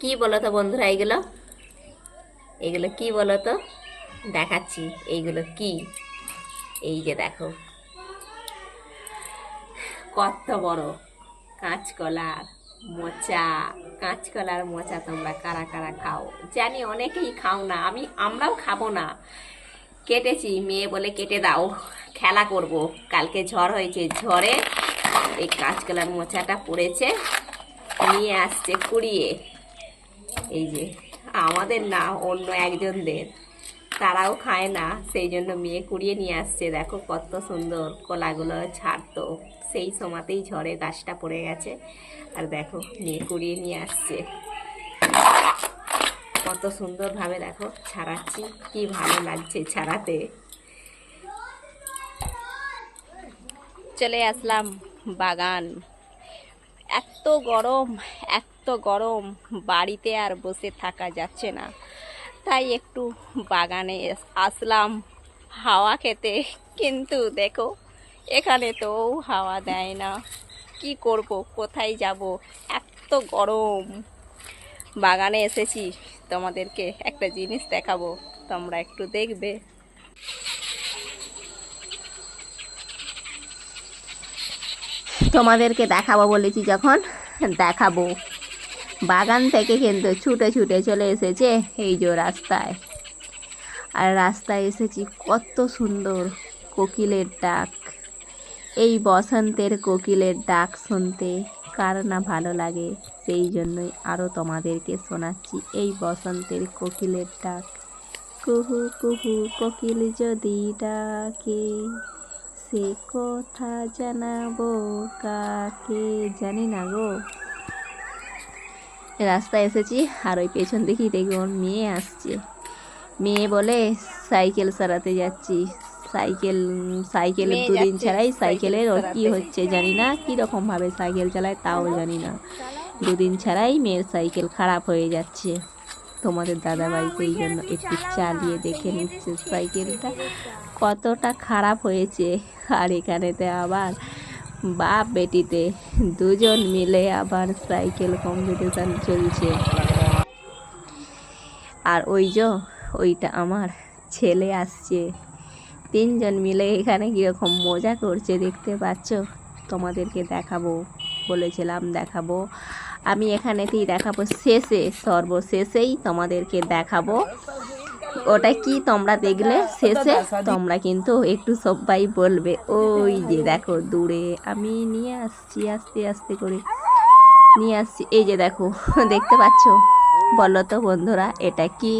কি বলো তো বন্ধুরা, এইগুলো এইগুলো কি বলো তো, দেখাচ্ছি এইগুলো কি। এই যে দেখো কত বড় কাঁচকলার মোচা। কাঁচকলার মোচা তোমরা কারা কারা খাও? জানি অনেকেই খাও না, আমরাও খাবো না। কেটেছি, মেয়ে বলে কেটে দাও, খেলা করব। কালকে ঝড় হয়েছে, ঝড়ে এই কাঁচকলার মোচাটা পড়েছে, নিয়ে আসছে কুড়িয়ে। এই যে আমাদের না, অন্য একজনদের, তারাও খায় না, সেই জন্য মেয়ে কুড়িয়ে নিয়ে আসছে। দেখো কত সুন্দর কলাগুলো ছাড়তো, সেই সময়তেই ঝড়ে গাছটা পড়ে গেছে। আর দেখো মেয়ে কুড়িয়ে নিয়ে আসছে, কত সুন্দরভাবে দেখো ছাড়াচ্ছি, কি ভালো লাগছে ছাড়াতে। চলে আসলাম বাগান। এত গরম, এত গরম, বাড়িতে আর বসে থাকা যাচ্ছে না, তাই একটু বাগানে আসলাম হাওয়া খেতে। কিন্তু দেখো এখানে তো হাওয়া দেয় না, কি করব, কোথায় যাব, এত গরম। বাগানে এসেছি, তোমাদেরকে একটা জিনিস দেখাবো, তোমরা একটু দেখবে। তোমাদেরকে দেখাবো বলেছি যখন দেখাবো। বাগান থেকে কিন্তু ছুটে ছুটে চলে এসেছে এই যে রাস্তায়। আর রাস্তায় এসেছি, কত সুন্দর কোকিলের ডাক। এই বসন্তের কোকিলের ডাক শুনতে কার না ভালো লাগে, সেই জন্যই আরও তোমাদেরকে শোনাচ্ছি এই বসন্তের কোকিলের ডাক। কুহু কুহু কোকিল যদি ডাকে, সে কথা জানাবো কাকে। জানি না গো। রাস্তায় এসেছি, আর ওই পেছন দেখি দেখি ওর মেয়ে আসছে। মেয়ে বলে সাইকেল সারাতে যাচ্ছি। সাইকেলের দুদিন ছাড়াই সাইকেলের ওর কি হচ্ছে জানি না, কীরকমভাবে সাইকেল চালায় তাও জানি না। দুদিন ছাড়াই মেয়ের সাইকেল খারাপ হয়ে যাচ্ছে। তোমাদের দাদাভাই সেই জন্য একটু চালিয়ে দেখে নিচ্ছে সাইকেলটা কতটা খারাপ হয়েছে। আর এখানেতে আবার বাপ বেটিতে দুজন মিলে আবার সাইকেল কম্পিটিশান চলছে। আর ওইটা আমার ছেলে আসছে। তিনজন মিলে এখানে কীরকম মজা করছে দেখতে পাচ্ছ। তোমাদেরকে দেখাবো বলেছিলাম, দেখাবো। আমি এখানেতেই দেখাবো, সর্বশেষেই তোমাদেরকে দেখাবো। ওটা কি তোমরা দেখলে শেষে তোমরা কিন্তু একটু সবাই বলবে। ওই যে দেখো দূরে আমি নিয়ে আসছি, আস্তে আস্তে করে নিয়ে আসছি। এই যে দেখো, দেখতে পাচ্ছ? বলো তো বন্ধুরা এটা কি?